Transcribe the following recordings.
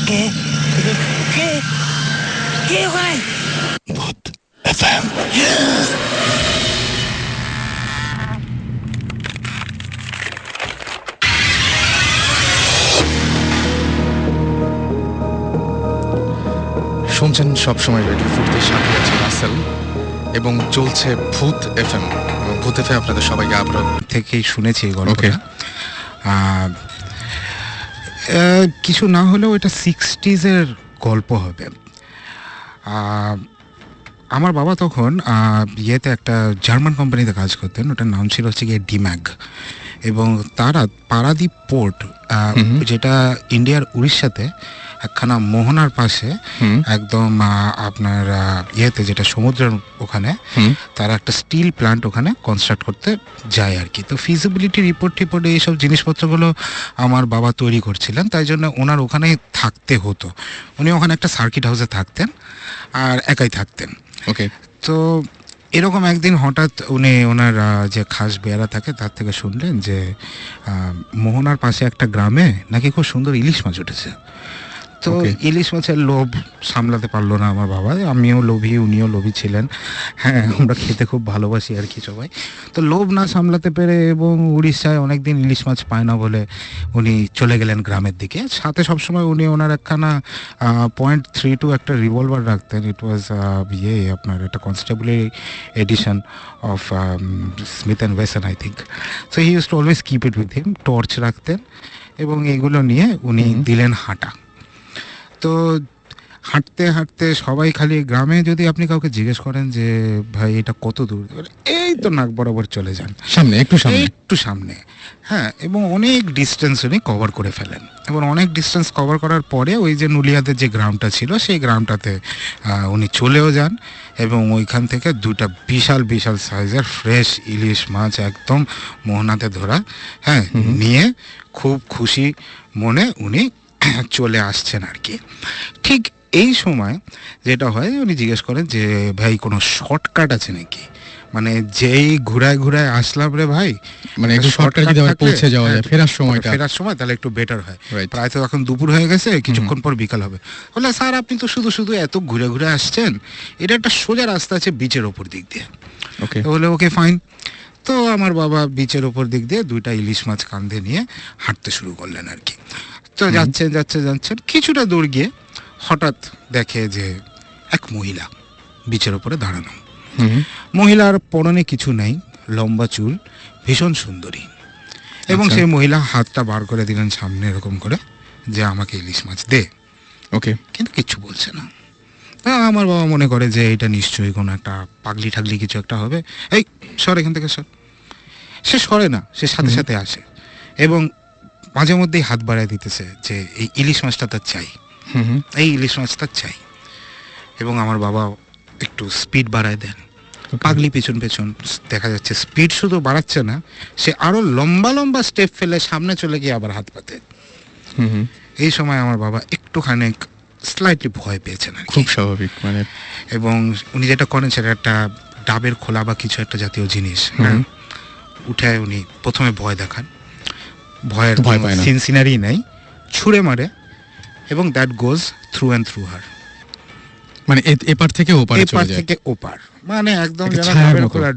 কে কে কে ওখানে? ভূত এফএম। শুনছেন সবসময় রেডিও ফুটের সাথে আছে রাসেল এবং চলছে ভূত এফএম। এবং ভূত এফএম আপনাদের সবাইকে আবার থেকেই শুনেছি এই গল্পটা। কিছু না হলেও এটা 60s গল্প হবে। আমার বাবা তখন ইয়েতে একটা জার্মান কোম্পানিতে কাজ করতেন, ওটার নাম ছিল হচ্ছে গিয়ে ডিম্যাগ, এবং তারা পারাদ্বীপ পোর্ট, যেটা ইন্ডিয়ার উড়িষ্যাতে একখানা মোহনার পাশে একদম আপনার ইয়েতে যেটা সমুদ্রের ওখানে, তারা একটা স্টিল প্ল্যান্ট ওখানে কনস্ট্রাক্ট করতে যায় আর কি। তো ফিজিবিলিটি রিপোর্টে এইসব জিনিসপত্রগুলো আমার বাবা তৈরি করছিলেন, তাই জন্য ওনার ওখানেই থাকতে হতো। উনি ওখানে একটা সার্কিট হাউসে থাকতেন আর একাই থাকতেন। ওকে, তো এরকম একদিন হঠাৎ উনি ওনার যে খাস বেয়ারা থাকে তার থেকে শুনলেন যে মোহনার পাশে একটা গ্রামে নাকি খুব সুন্দর ইলিশ মাছ উঠেছে। তো ইলিশ মাছের লোভ সামলাতে পারলো না আমার বাবা। আমিও লোভী, উনিও লোভী ছিলেন। হ্যাঁ, আমরা খেতে খুব ভালোবাসি আর কি সবাই। তো লোভ না সামলাতে পেরে এবং উড়িষ্যায় অনেকদিন ইলিশ মাছ পায় না বলে উনি চলে গেলেন গ্রামের দিকে। সাথে সবসময় উনি ওনার একখানা .32 একটা রিভলভার রাখতেন। ইট ওয়াজ আপনার একটা কনস্টেবলের edition of Smith and Wesson I think. So he use to always keep it with him. Torch রাখতেন এবং এগুলো নিয়ে উনি দিলেন হাঁটা। তো হাঁটতে হাঁটতে সবাই খালি, গ্রামে যদি আপনি কাউকে জিজ্ঞেস করেন যে ভাই এটা কত দূর, এই তো নাক বরাবর চলে যান, সামনে একটু সামনে। হ্যাঁ, এবং অনেক ডিস্টেন্স উনি কভার করে ফেলেন। এবং অনেক ডিস্টেন্স কভার করার পরে ওই যে নুলিয়াদের যে গ্রামটা ছিল সেই গ্রামটাতে উনি চলেও যান এবং ওইখান থেকে দুটা বিশাল বিশাল সাইজের ফ্রেশ ইলিশ মাছ একদম মোহনাতে ধরা, হ্যাঁ, নিয়ে খুব খুশি মনে উনি চলে আসছেন আর কি। ঠিক এই সময় যেটা হয়, উনি জিজ্ঞেস করেন যে ভাই কোনো শর্টকাট আছে নাকি, মানে যেই ঘুরায় ঘুরায় আসলাম রে ভাই, মানে একটু শর্টকাট পৌঁছে যাওয়া যায় ফেরার সময় তাহলে একটু বেটার হয়। প্রায় তো এখন দুপুর হয়ে গেছে, কিছুক্ষণ পর বিকাল হবে। বলে স্যার আপনি তো শুধু শুধু এত ঘুরে ঘুরে আসছেন, এটা একটা সোজা রাস্তা আছে বিচের ওপর দিক দিয়ে। বলে ওকে ফাইন। তো আমার বাবা বিচের ওপর দিক দিয়ে দুইটা ইলিশ মাছ কাঁধে নিয়ে হাঁটতে শুরু করলেন আর কি। তো যাচ্ছেন কিছুটা দূর গিয়ে হঠাৎ দেখে যে এক মহিলা বিচের উপরে দাঁড়ানো। মহিলার পরনে কিছু নেই, লম্বা চুল, ভীষণ সুন্দরী। এবং সেই মহিলা হাতটা বার করে দিলেন সামনে এরকম করে যে আমাকে ইলিশ মাছ দে। ওকে, কিন্তু কিচ্ছু বলছে না। আমার বাবা মনে করে যে এটা নিশ্চয়ই কোনো একটা পাগলি ঠাগলি কিছু একটা হবে, এই সর এখান থেকে সর। সে সরে না, সে সাথে সাথে আসে এবং মাঝে মধ্যেই হাত বাড়ায় দিতেছে যে এই ইলিশ মাছটা তার চাই, এই ইলিশ মাছটা চাই। এবং আমার বাবা একটু স্পিড বাড়ায় দেন। পাগলি পেছন পেছন দেখা যাচ্ছে স্পিড শুধু বাড়াচ্ছে না, সে আরো লম্বা লম্বা স্টেপ ফেলে সামনে চলে গিয়ে আবার হাত পাতে। এই সময় আমার বাবা একটুখানি স্লাইটলি ভয় পেয়েছেন, খুব স্বাভাবিক মানে। এবং উনি যেটা করেন সেটা একটা ডাবের খোলা বা কিছু একটা জাতীয় জিনিস, উঠে উনি প্রথমে ভয় দেখান। ভয় পায় না, সিনারি নাই, ছুঁড়ে মারে এবং that goes through and through her, মানে এপার থেকে ওপার, মানে একদম যেন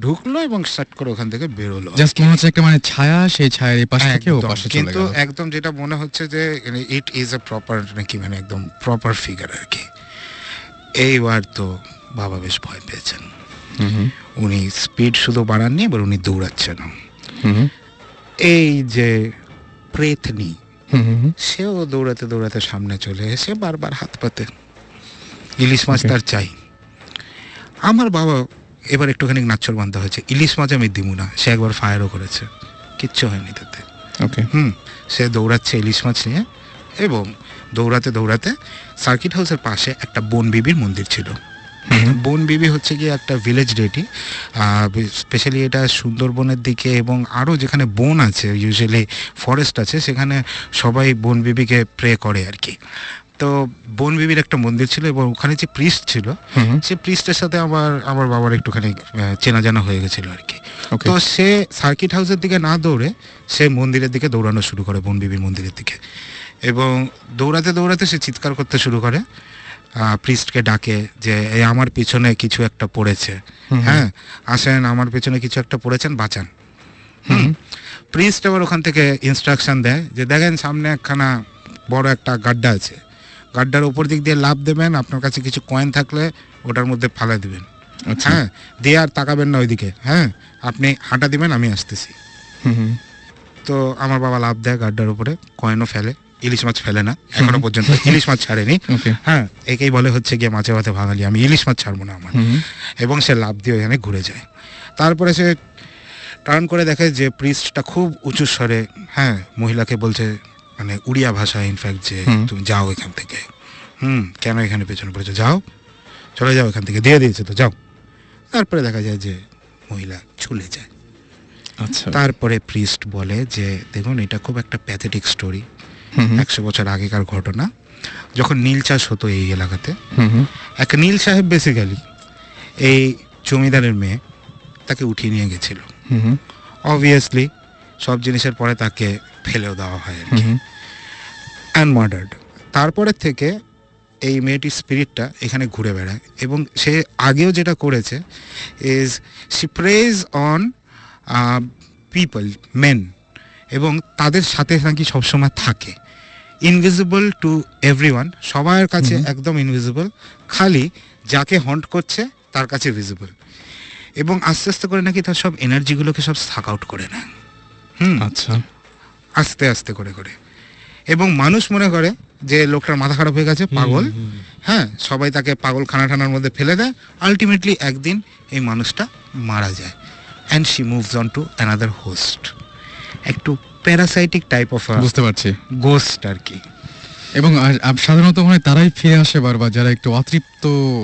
ঢুকলো এবং শাট করে ওখান থেকে বেরোলো। জাস্ট মনে হচ্ছে একটা মানে ছায়া, সেই ছায়ার এপাশ থেকে ওপাশে চলে গেল। কিন্তু একদম যেটা মনে হচ্ছে যে ইট ইজ আ প্রপার, নাকি মানে একদম প্রপার ফিগার আর কি। এইবার তো বাবা বেশ ভয় পেয়েছেন। উনি স্পিড শুধু বাড়াননি, এবার উনি দৌড়াচ্ছেন। এই যে প্রেতনি, সেও দৌড়াতে দৌড়াতে সামনে চলে এসে বারবার হাত পাতে, ইলিশ মাছ তার চাই। আমার বাবা এবার একটুখানি নাচ্ছর বান্ধা হয়েছে, ইলিশ মাছ আমি দিব না। সে একবার ফায়ারও করেছে, কিচ্ছু হয়নি তাতে। সে দৌড়াচ্ছে ইলিশ মাছ নিয়ে এবং দৌড়াতে দৌড়াতে সার্কিট হাউসের পাশে একটা বন বিবির মন্দির ছিল। বন বিবি হচ্ছে গিয়ে একটা ভিলেজ ডেটি, স্পেশালি এটা সুন্দরবনের দিকে এবং আরও যেখানে বন আছে, ইউজুয়ালি ফরেস্ট আছে, সেখানে সবাই বন বিবিকে প্রে করে আর কি। তো বন বিবির একটা মন্দির ছিল এবং ওখানে যে প্রিস্ট ছিল, সেই প্রিস্টের সাথে আমার বাবার একটুখানি চেনা জানা হয়ে গেছিল আর কি। তো সে সার্কিট হাউসের দিকে না দৌড়ে সে মন্দিরের দিকে দৌড়ানো শুরু করে, বন বিবির মন্দিরের দিকে। এবং দৌড়াতে দৌড়াতে সে চিৎকার করতে শুরু করে, প্রিস্টকে ডাকে যে এই আমার পিছনে কিছু একটা পড়েছে, হ্যাঁ আসেন আমার পিছনে কিছু একটা পড়েছেন, বাঁচান। প্রিস্ট আবার ওখান থেকে ইনস্ট্রাকশন দেয় যে দেখেন সামনে একখানা বড় একটা গাড্ডা আছে, গাড্ডার উপর দিক দিয়ে লাফ দেবেন, আপনার কাছে কিছু কয়েন থাকলে ওটার মধ্যে ফালা দিবেন, হ্যাঁ দিয়ে আর তাকাবেন না ওইদিকে, হ্যাঁ আপনি হাঁটা দিবেন, আমি আসতেছি। তো আমার বাবা লাফ দেয় গাড্ডার উপরে, কয়েনও ফেলে, ইলিশ মাছ ফেলে না এখনো পর্যন্ত, ইলিশ মাছ ছাড়েনি, হ্যাঁ একেই বলে হচ্ছে গিয়ে মাছে ভাতে ভাঙালি, আমি ইলিশ মাছ ছাড়বো না আমার। এবং সে লাফ দিয়ে ওখানে ঘুরে যায়। তারপরে সে টার্ন করে দেখে যে প্রিস্টটা খুব উঁচু স্বরে, হ্যাঁ মহিলাকে বলছে, মানে উড়িয়া ভাষা ইনফ্যাক্ট, যে তুমি যাও এখান থেকে, কেন এখানে পেছনে পড়েছো, যাও চলে যাও এখান থেকে, দিয়ে দিয়েছে তো যাও। তারপরে দেখা যায় যে মহিলা চলে যায়। আচ্ছা, তারপরে প্রিস্ট বলে যে দেখুন এটা খুব একটা প্যাথেটিক স্টোরি, 100 বছর আগেকার ঘটনা, যখন নীল চাষ হতো এই এলাকাতে, এক নীল সাহেব বেসিক্যালি এই জমিদারের মেয়ে তাকে উঠিয়ে নিয়ে গেছিল। অবভিয়াসলি সব জিনিসের পরে তাকে ফেলেও দেওয়া হয় আর কি, অ্যান্ড মার্ডার্ড। তারপরে থেকে এই মেয়েটির স্পিরিটটা এখানে ঘুরে বেড়ায়, এবং সে আগেও যেটা করেছে is she preys on people, men, এবং তাদের সাথে নাকি সবসময় থাকে, ইনভিজিবল টু এভরিওয়ান, সবার কাছে একদম ইনভিজিবল, খালি যাকে হন্ট করছে তার কাছে ভিজিবল, এবং আস্তে আস্তে করে নাকি তার সব এনার্জিগুলোকে সব সাক আউট করে নেয়। আচ্ছা, আস্তে আস্তে করে করে, এবং মানুষ মনে করে যে লোকটার মাথা খারাপ হয়ে গেছে, পাগল, হ্যাঁ সবাই তাকে পাগল খানার মধ্যে ফেলে দেয়। আলটিমেটলি একদিন এই মানুষটা মারা যায়, and she moves on to another host, একটু প্যারাসাইটিক টাইপ অফ বুঝতে পারছি, গোস্ট আর কি। এবং সাধারণত মনে হয় তারাই ফিরে আসে বারবার, যারা একটু অতৃপ্ত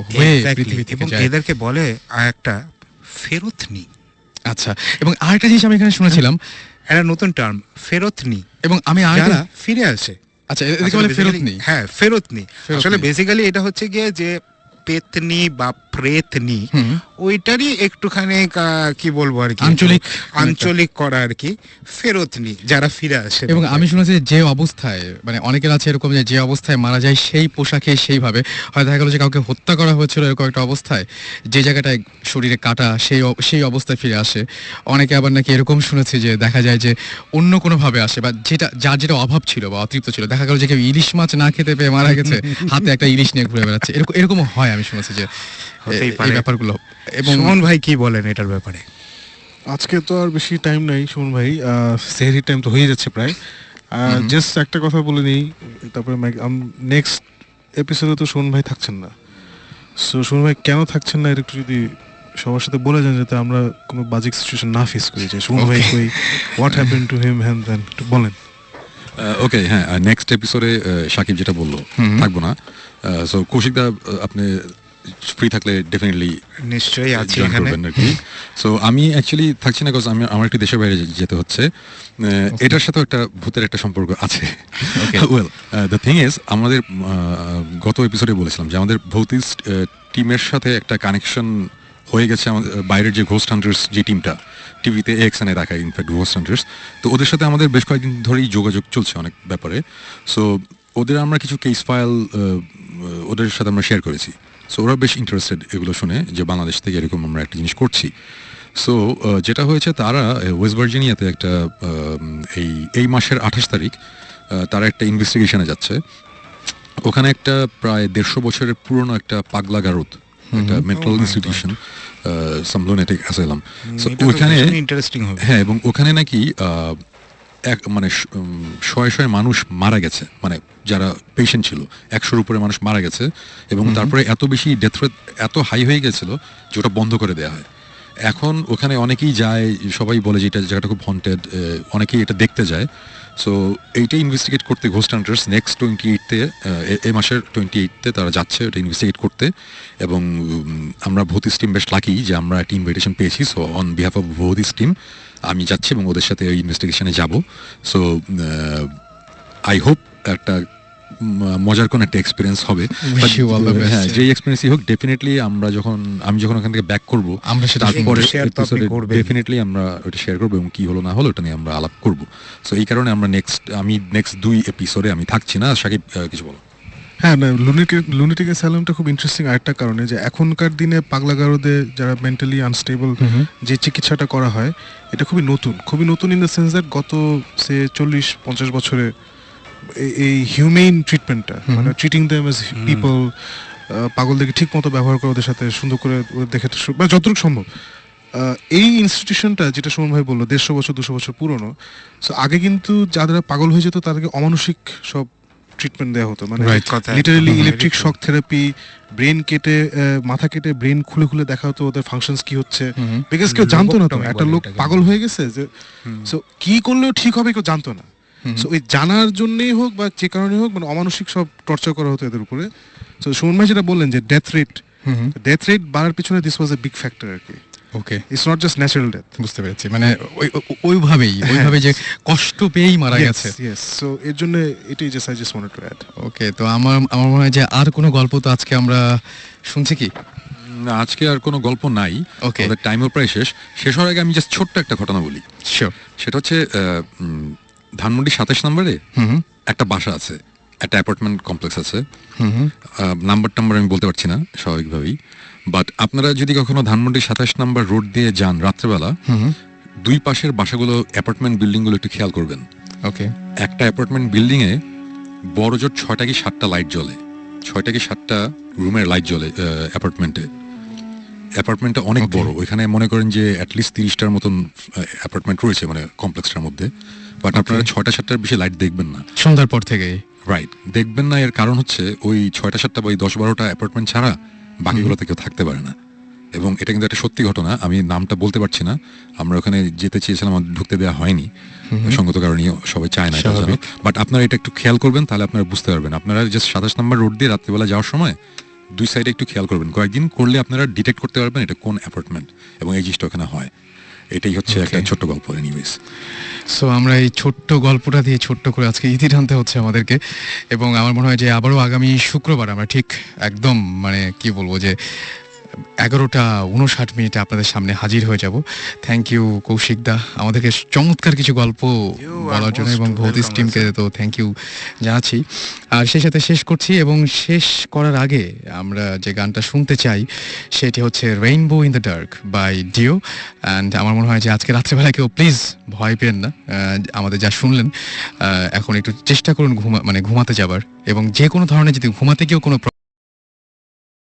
হয়ে পৃথিবী থেকে এবং যায়। এদেরকে বলে একটা ফেরতনি। আচ্ছা, এবং আরেকটা জিনিস আমি এখানে শুনেছিলাম, একটা নতুন টার্ম ফেরতনি, এবং আমি যারা ফিরে আসে। আচ্ছা, এদিকে বলে ফেরতনি। হ্যাঁ ফেরতনি, আসলে বেসিক্যালি এটা হচ্ছে গিয়ে যে পেতনি বা প্রেতনি, ওইটারই একটুখানি কি বলবো আর কি, আঞ্চলিক করা আর কি, ফেরতনি যারা ফিরে আসে। এবং আমি শুনেছি যে অবস্থায়, মানে অনেকের আছে এরকম যে অবস্থায় মারা যায় সেই পোশাকে সেইভাবে, হয় দেখা গেল যে কাউকে হত্যা করা হয়েছিল এরকম একটা অবস্থায়, যে জায়গাটায় শরীরে কাটা সেই অবস্থায় ফিরে আসে। অনেকে আবার নাকি এরকম শুনেছি যে দেখা যায় যে অন্য কোনো ভাবে আসে, বা যার যেটা অভাব ছিল বা অতৃপ্ত ছিল, দেখা গেল যে কেউ ইলিশ মাছ না খেতে পেয়ে মারা গেছে, হাতে একটা ইলিশ নিয়ে ঘুরে বেড়াচ্ছে, এরকম হয় আমি শুনেছি যে এই ব্যাপারগুলো। এবং সুমন ভাই কি বলেন এটার ব্যাপারে? আজকে তো আর বেশি টাইম নাই সুমন ভাই, সেহরি টাইম তো হয়ে যাচ্ছে প্রায়। জাস্ট একটা কথা বলে নিই, তারপরে নেক্সট এপিসোডে তো সুমন ভাই থাকছেন না। সো সুমন ভাই কেন থাকছেন না, এটা একটু যদি সবার সাথে বলে যান, যাতে আমরা কোনো বাজিক সিচুয়েশন না ফেস করি, যে সুমন ভাই কই, হোয়াট হ্যাপেন টু হিম, হ্যান দেন একটু বলেন। ওকে, হ্যাঁ, নেক্সট এপিসোডে সাকিব যেটা বললো থাকবো না। সো কৌশিকদা আপনি ফ্রি থাকলে ডেফিনেটলি নিশ্চয়ই আছে জয়েন এখানে। করবেন আর কি। সো আমি অ্যাকচুয়ালি থাকছি না, বিকজ আমার একটু দেশের বাইরে যেতে হচ্ছে। এটার সাথেও একটা ভূতের একটা সম্পর্ক আছে। ওয়েল, দ্য থিং ইজ, আমাদের গত এপিসোডে বলেছিলাম যে আমাদের ভৌতিক টিমের সাথে একটা কানেকশন হয়ে গেছে আমাদের বাইরের যে ঘোস্ট হান্টার্স যে টিমটা টিভিতে এক্সএনে দেখায়, ইনফ্যাক্ট ঘোস্ট হান্টার্স, তো ওদের সাথে আমাদের বেশ কয়েকদিন ধরেই যোগাযোগ চলছে অনেক ব্যাপারে। সো ওদের আমরা কিছু কেস ফাইল ওদের সাথে আমরা শেয়ার করেছি। সো ওরা বেশ ইন্টারেস্টেড এগুলো শুনে, যে বাংলাদেশ থেকে এরকম আমরা একটা জিনিস করছি। সো যেটা হয়েছে, তারা ওয়েস্ট ভার্জিনিয়াতে একটা এই মাসের 28 তারিখ তারা একটা ইনভেস্টিগেশনে যাচ্ছে। ওখানে একটা প্রায় 150 বছরের পুরনো একটা পাগলা গারদ, একটা মেন্টাল ইনস্টিটিউশন, সাম লুনেটিক অ্যাসাইলাম। সো ওখানে ইন্টারেস্টিং হবে। হ্যাঁ, এবং ওখানে নাকি মানে শয়ে মানুষ মারা গেছে, মানে যারা পেশেন্ট ছিল 100-র উপরে মানুষ মারা গেছে, এবং তারপরে এত বেশি ডেথ রেট এত হাই হয়ে গেছিল যে ওটা বন্ধ করে দেওয়া হয়। এখন ওখানে অনেকেই যায়, সবাই বলে যে এটা জায়গাটা খুব হন্টেড, অনেকেই এটা দেখতে যায়। সো এইটা ইনভেস্টিগেট করতে ঘোস্ট হান্টার্স নেক্সট 28-তে, এই মাসের 28-তে তারা যাচ্ছে এটা ইনভেস্টিগেট করতে। এবং আমরা ভৌতিস টিম বেশ লাকি যে আমরা একটা ইনভিটেশন পেয়েছি। সো অন বিহাফ অফ ভৌতিস টিম আমি যাচ্ছি এবং ওদের সাথে ওই ইনভেস্টিগেশনে যাব। সো আই হোপ একটা মজার কোন একটা এক্সপিরিয়েন্স হবে। Wish you all the best. হ্যাঁ, যেই এক্সপিরিয়েন্সই হোক ডেফিনেটলি আমি যখন ওখান থেকে ব্যাক করব আমরা সেটা তারপরে share তো আপনি করবেন। ডেফিনেটলি আমরা ওটা শেয়ার করবো এবং কি হলো না হলো ওটা নিয়ে আমরা আলাপ করব। সো এই কারণে আমরা নেক্সট 2 এপিসোডে আমি থাকছি না। সাকিব কিছু বলো। হ্যাঁ না, লুনেটিক অ্যাসাইলামটা খুব ইন্টারেস্টিং আরেকটা কারণে যে এখনকার দিনে পাগলাগারোদের যারা মেন্টালি আনস্টেবল যে চিকিৎসাটা করা হয় এটা খুবই নতুন ইন দ্য সেন্স দ্যাট গত সে 40-50 বছরে এই হিউম্যান ট্রিটমেন্টটা মানে ট্রিটিং দেম অ্যাজ পিপল, পাগলদেরকে ঠিক মতো ব্যবহার করে ওদের সাথে সুন্দর করে ওদের দেখে মানে যতটুকু সম্ভব এই ইনস্টিটিউশনটা যেটা সুমন ভাই বললো 150 বছর 200 বছর পুরনো। সো আগে কিন্তু যারা পাগল হয়ে যেত তাদেরকে অমানসিক সব ট্রিটমেন্ট দেওয়া হতো, মানে literally electric shock therapy, brain কেটে মাথা কেটে ব্রেন খুলে খুলে দেখা হতো ওদের ফাংশনস কি হচ্ছে, বিকজ কেউ জানতো না তো একটা লোক পাগল হয়ে গেছে যে সো কি করলেও ঠিক হবে কেউ জানতো না। সো ওই জানার জন্যই হোক বা যে কারণে হোক মানে অমানসিক সব টর্চার করা হতো এদের উপরে। সো সুমন ভাই যেটা বললেন যে ডেথ রেট বাড়ার পিছনে this was a big factor আর কি। Okay, it's not just natural death. বুঝতে পেরেছি, মানে ওইভাবে যে কষ্ট পেয়েই মারা গেছে। ইয়েস, সো এর জন্য এটাই just I just wanted to add. Okay, তো আমার মনে হয় যে আর কোনো গল্প তো আজকে আমরা শুনছি কি? না, আজকে আর কোনো গল্প নাই। Okay. আমাদের টাইমও প্রায় শেষ হওয়ার আগে আমি জাস্ট ছোট্ট একটা ঘটনা বলি। শিওর। সেটা হচ্ছে ধানমন্ডি 27 নম্বরে হুম একটা বাসা আছে, একটা অ্যাপার্টমেন্ট কমপ্লেক্স আছে। হুম নাম্বার আমি বলতে পারছি না স্বাভাবিকভাবেই, বাট আপনারা যদি কখনো ধানমন্ডি 27 নম্বর রোড দিয়ে যান রাত্রেবেলা, দুই পাশের বাসাগুলো অ্যাপার্টমেন্ট বিল্ডিংগুলো একটু খেয়াল করবেন। ওকে, একটা অ্যাপার্টমেন্ট বিল্ডিংয়ে বড় জোর 6টা কি 7টা লাইট জ্বলে, 6টা কি 7টা রুমের লাইট জ্বলে অ্যাপার্টমেন্টটা অনেক Okay. বড়। ওইখানে মনে করেন যে অ্যাটলিস্ট 30টার মতন অ্যাপার্টমেন্ট রয়েছে মানে কমপ্লেক্সটার মধ্যে, বাট আপনারা 6টা 7টার বেশি লাইট দেখবেন না। সন্ধ্যার পর থেকে। রাইট, দেখবেন না। এর কারণ হচ্ছে ওই 6টা 7টা বা 10-12টা অ্যাপার্টমেন্ট ছাড়া বাকিগুলোতে কেউ থাকতে পারে না। এবং এটা কিন্তু একটা সত্যি ঘটনা, আমি নামটা বলতে পারছি না। আমরা ওখানে যেতে চেয়েছিলাম, আমাদের ঢুকতে দেওয়া হয়নি সঙ্গত কারণে, সবাই চায় না এটা জানো। বাট আপনারা এটা একটু খেয়াল করবেন, তাহলে আপনারা বুঝতে পারবেন। আপনারা জাস্ট 27 নম্বর রোড দিয়ে রাত্রিবেলা যাওয়ার সময় দুই সাইডে একটু খেয়াল করবেন, কয়েকদিন করলে আপনারা ডিটেক্ট করতে পারবেন এটা কোন অ্যাপার্টমেন্ট এবং এই জিনিসটা ওখানে হয়। এটাই হচ্ছে একটা ছোট্ট গল্প। এনিওয়েজ, সো আমরা এই ছোট্ট গল্পটা দিয়ে ছোট্ট করে আজকে ইতি টানতে হচ্ছে আমাদেরকে। এবং আমার মনে হয় যে আবারও আগামী শুক্রবার আমরা ঠিক একদম মানে কি বলবো যে 11:59 আপনাদের সামনে হাজির হয়ে যাব। থ্যাংক ইউ কৌশিক দা আমাদেরকে চমৎকার কিছু গল্প বলার জন্য, এবং ভৌতিস টিমকে তো থ্যাংক ইউ জানাচ্ছি। আর সেই সাথে শেষ করছি, এবং শেষ করার আগে আমরা যে গানটা শুনতে চাই সেটি হচ্ছে rainbow in the dark by Dio. And আমার মনে হয় যে আজকে রাত্রেবেলা কেউ প্লিজ ভয় পেন না, আমাদের যা শুনলেন এখন একটু চেষ্টা করুন ঘুমাতে যাবার, এবং যে কোনো ধরনের যদি ঘুমাতে গিয়েও কোনো